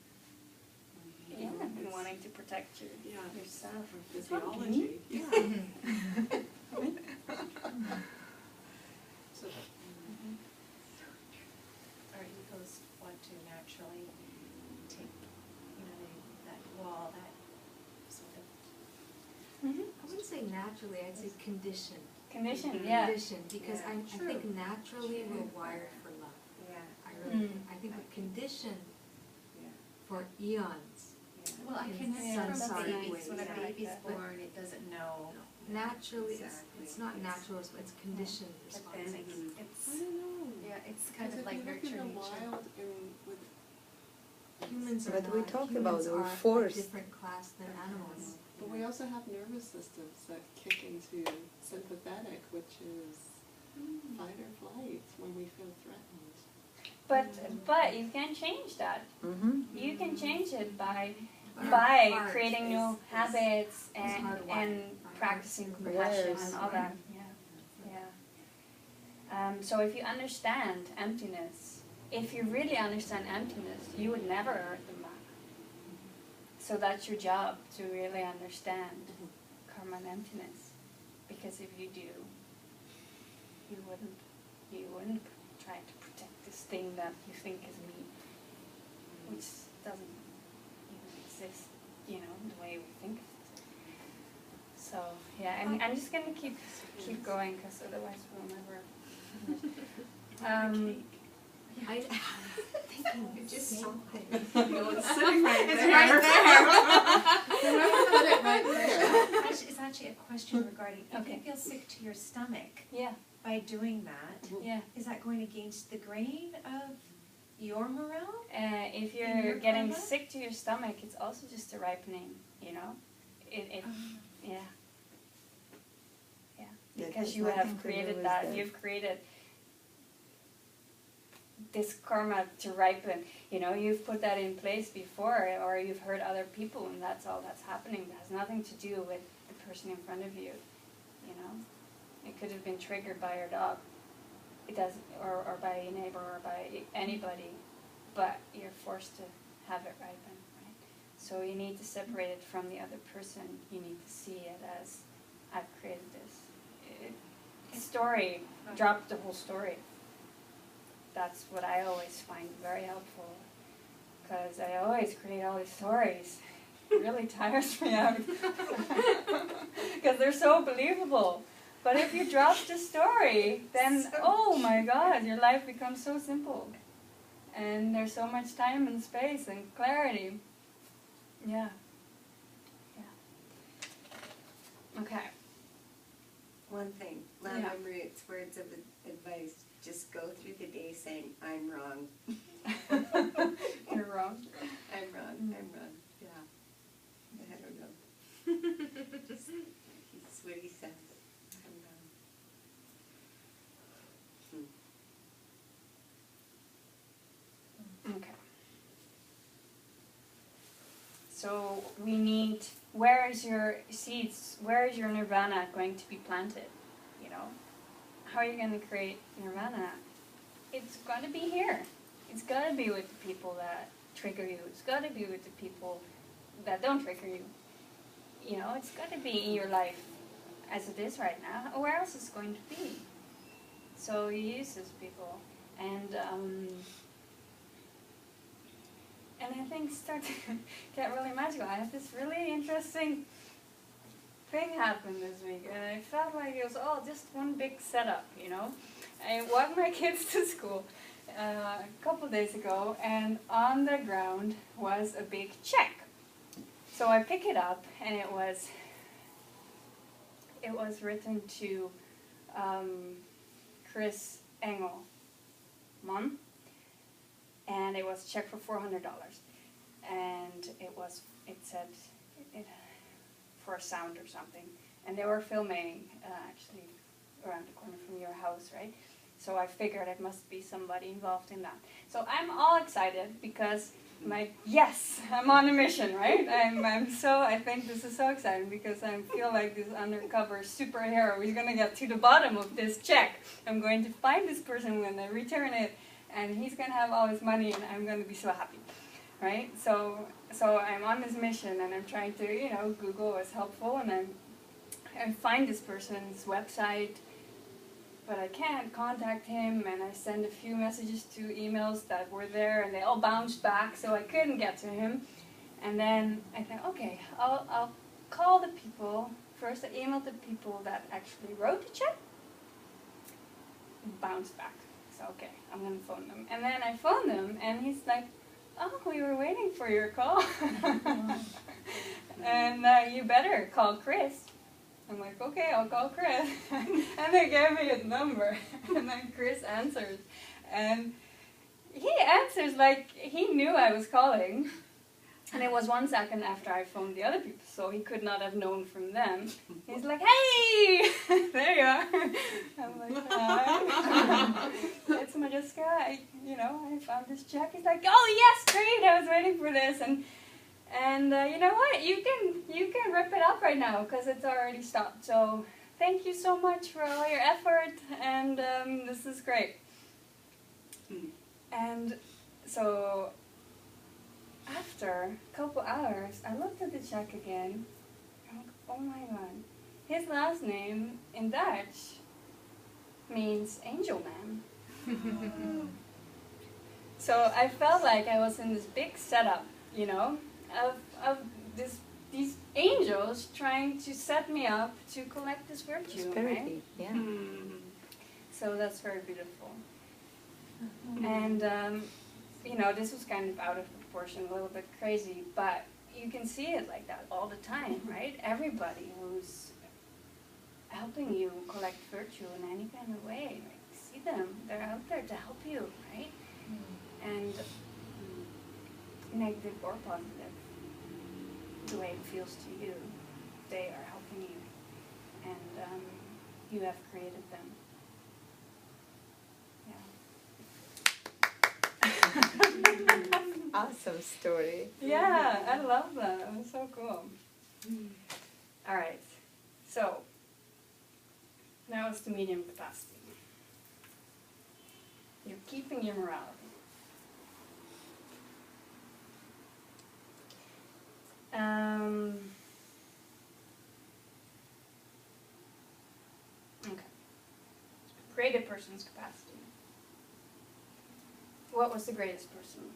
Speaker 1: And wanting to protect yourself.
Speaker 4: Or physiology. Yeah. So.
Speaker 7: Our egos want to naturally take, that wall, that sort of.
Speaker 2: I wouldn't say naturally, I'd say condition.
Speaker 1: Condition, yeah.
Speaker 2: Condition, because
Speaker 5: Yeah,
Speaker 2: I think naturally we're wired for love.
Speaker 5: Yeah.
Speaker 2: I really
Speaker 1: Mm.
Speaker 2: think. I think we're conditioned
Speaker 5: Yeah.
Speaker 2: for eons.
Speaker 7: Well, I
Speaker 2: In
Speaker 7: can
Speaker 2: some
Speaker 7: from
Speaker 2: sort of
Speaker 7: babies,
Speaker 2: ways.
Speaker 7: when a
Speaker 1: Yeah.
Speaker 7: baby's
Speaker 2: But-
Speaker 7: born, it doesn't know.
Speaker 2: Naturally,
Speaker 5: Exactly.
Speaker 2: it's not natural, it's conditioned
Speaker 7: But then
Speaker 2: response.
Speaker 7: it's,
Speaker 4: I don't know.
Speaker 7: yeah, it's kind of
Speaker 4: Because
Speaker 7: like
Speaker 4: if you
Speaker 7: nurture
Speaker 4: look in the
Speaker 7: nature.
Speaker 4: wild with
Speaker 2: Humans are
Speaker 3: But
Speaker 2: not,
Speaker 3: we talked
Speaker 2: humans
Speaker 3: about we're
Speaker 2: are
Speaker 3: forced.
Speaker 2: a different class than animals.
Speaker 4: But we also have nervous systems that kick into sympathetic, which is fight or flight when we feel threatened.
Speaker 1: But you can change that.
Speaker 3: Mm-hmm.
Speaker 1: You can change it by
Speaker 2: But
Speaker 1: by
Speaker 2: our heart
Speaker 1: creating new
Speaker 2: is-
Speaker 1: habits and
Speaker 2: hardwired.
Speaker 1: and
Speaker 2: Our
Speaker 1: practicing
Speaker 2: heart is
Speaker 1: compassion
Speaker 3: hardwired.
Speaker 1: and all that. Yeah. So if you understand emptiness, if you really understand emptiness, you would never hurt them back. So that's your job, to really understand karma and emptiness. Because if you do, you wouldn't try to protect this thing that you think is me, which doesn't even exist, the way we think of it. So yeah, I'm just gonna keep going, because otherwise we'll never.
Speaker 2: I thinking
Speaker 7: Just
Speaker 2: something.
Speaker 4: It's sitting right
Speaker 2: It's
Speaker 4: there.
Speaker 2: right there.
Speaker 4: Remember put it right there.
Speaker 7: It's actually a question regarding, if
Speaker 1: Okay.
Speaker 7: you feel sick to your stomach
Speaker 1: Yeah,
Speaker 7: by doing that,
Speaker 1: yeah.
Speaker 7: is that going against the grain of your morale?
Speaker 1: If
Speaker 7: In
Speaker 1: you're
Speaker 7: your
Speaker 1: getting
Speaker 7: karma?
Speaker 1: sick to your stomach, it's also just a ripening, It yeah. because
Speaker 3: It's
Speaker 1: you
Speaker 3: nothing
Speaker 1: have
Speaker 3: to do
Speaker 1: created
Speaker 3: with
Speaker 1: that.
Speaker 3: the-
Speaker 1: You've created this karma to ripen. You know, you've put that in place before, or you've heard other people, and that's all that's happening. It has nothing to do with the person in front of you. You know, it could have been triggered by your dog. It doesn't, or by a neighbor, or by anybody, but you're forced to have it ripen, right? So you need to separate it from the other person. You need to see it as, I've created this. Story, drop the whole story. That's what I always find very helpful, because I always create all these stories. It really tires me out, because they're so believable. But if you drop the story, then, oh my God, your life becomes so simple. And there's so much time and space and clarity. Yeah. Yeah. Okay.
Speaker 5: One thing,
Speaker 1: Yeah.
Speaker 5: Lana Root's words of advice, just go through the day saying, I'm wrong.
Speaker 1: You're wrong.
Speaker 5: I'm wrong, I'm wrong, yeah. I don't know. Just, it's what he says, I'm wrong.
Speaker 1: Okay. So we need, where is your seeds, where is your nirvana going to be planted? You know? How are you going to create nirvana? It's got to be here. It's got to be with the people that trigger you. It's got to be with the people that don't trigger you. You know, it's got to be in your life as it is right now. Where else is it going to be? So you use those people. And I think start to get really magical. I had this really interesting thing happen this week, and I felt like it was all just one big setup, you know. I walked my kids to school a couple days ago, and on the ground was a big check. So I pick it up, and it was written to Chris Engel, Mom. And it was a check for $400, and it said for a sound or something, and they were filming actually around the corner from your house, right? So I figured it must be somebody involved in that. So I'm all excited because I'm on a mission, right? I think this is so exciting because I feel like this undercover superhero. We're gonna get to the bottom of this check. I'm going to find this person when I return it. And he's going to have all his money, and I'm going to be so happy, right? So I'm on this mission, and I'm trying to, you know, Google is helpful, and I find this person's website, but I can't contact him, and I send a few messages to emails that were there, and they all bounced back, so I couldn't get to him. And then I thought, okay, I'll call the people. First, I emailed the people that actually wrote the check, bounced back. So, okay, I'm going to phone them. And then I phoned them, and he's like, oh, we were waiting for your call. And you better call Chris. I'm like, okay, I'll call Chris. And they gave me his number. And then Chris answers. And he answers like he knew I was calling. And it was 1 second after I phoned the other people, so he could not have known from them. He's like, hey! There you are. I'm like, hi. It's Mariska. I found this check. He's like, oh, yes, great. I was waiting for this. And you know what? You can rip it up right now because it's already stopped. So thank you so much for all your effort, and this is great. And so after a couple hours, I looked at the check again. I'm like, oh my God. His last name in Dutch means angel man. So I felt like I was in this big setup, you know, of these angels trying to set me up to collect this virtue, right?
Speaker 3: Yeah.
Speaker 1: So that's very beautiful. And, you know, this was kind of out of proportion, a little bit crazy, but you can see it like that all the time, right? Everybody who's helping you collect virtue in any kind of way, like, see them, they're out there to help you, right? And negative or positive, the way it feels to you, they are helping you. And you have created them. Yeah.
Speaker 3: Awesome story.
Speaker 1: Yeah, I love that. It was so cool. All right, so now it's the medium capacity. You're keeping your morality. Okay. Creative person's capacity. What was the greatest person?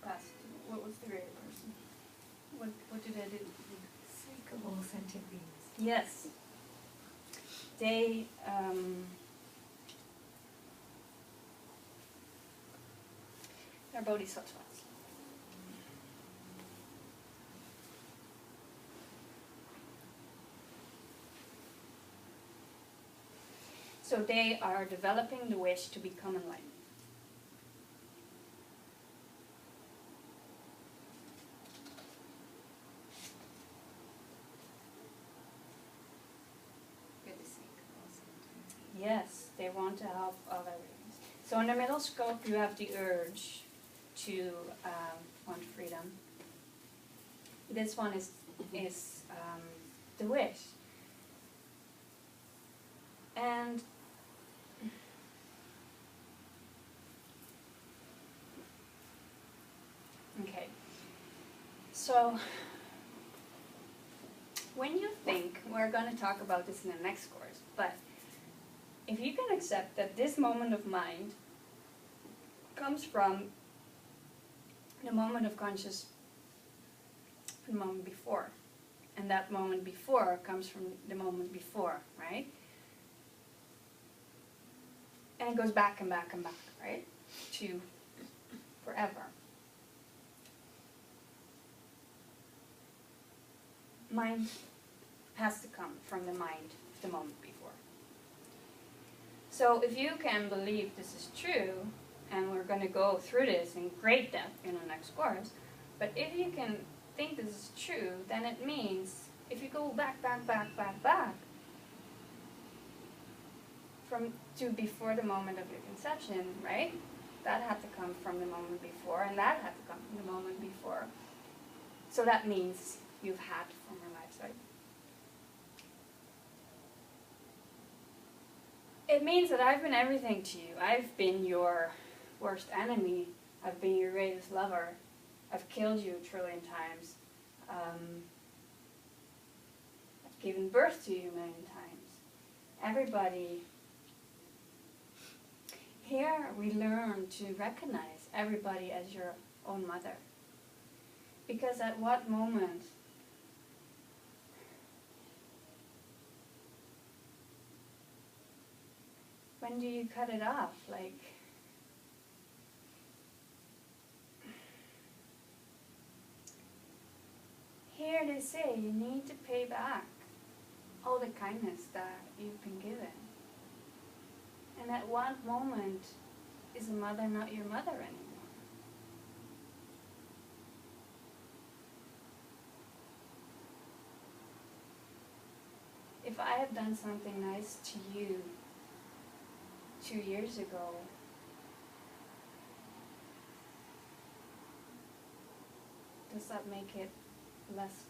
Speaker 1: Capacity. What was the greatest person? What did I do?
Speaker 2: Sake of all sentient beings.
Speaker 1: Yes. They they're bodhisattvas. So they are developing the wish to become enlightened.
Speaker 5: For the sake of all sentient beings.
Speaker 1: Yes, they want to help others. So in the middle scope, you have the urge to want freedom. This one is the wish. And okay, so when you think, we're going to talk about this in the next course, but if you can accept that this moment of mind comes from the moment of conscious, the moment before, and that moment before comes from the moment before, right? And it goes back and back and back, right? To forever. Mind has to come from the mind of the moment before. So if you can believe this is true, and we're going to go through this in great depth in the next course, but if you can think this is true, then it means if you go back, from to before the moment of your conception, right? That had to come from the moment before, and that had to come from the moment before. So that means you've had former lives, right? It means that I've been everything to you. I've been your worst enemy. I've been your greatest lover. I've killed you a trillion times. I've given birth to you a million times. Everybody. Here we learn to recognize everybody as your own mother. Because at what moment when do you cut it off? Like, here they say you need to pay back all the kindness that you've been given. And at what moment is a mother not your mother anymore? If I have done something nice to you 2 years ago, does that make it less good?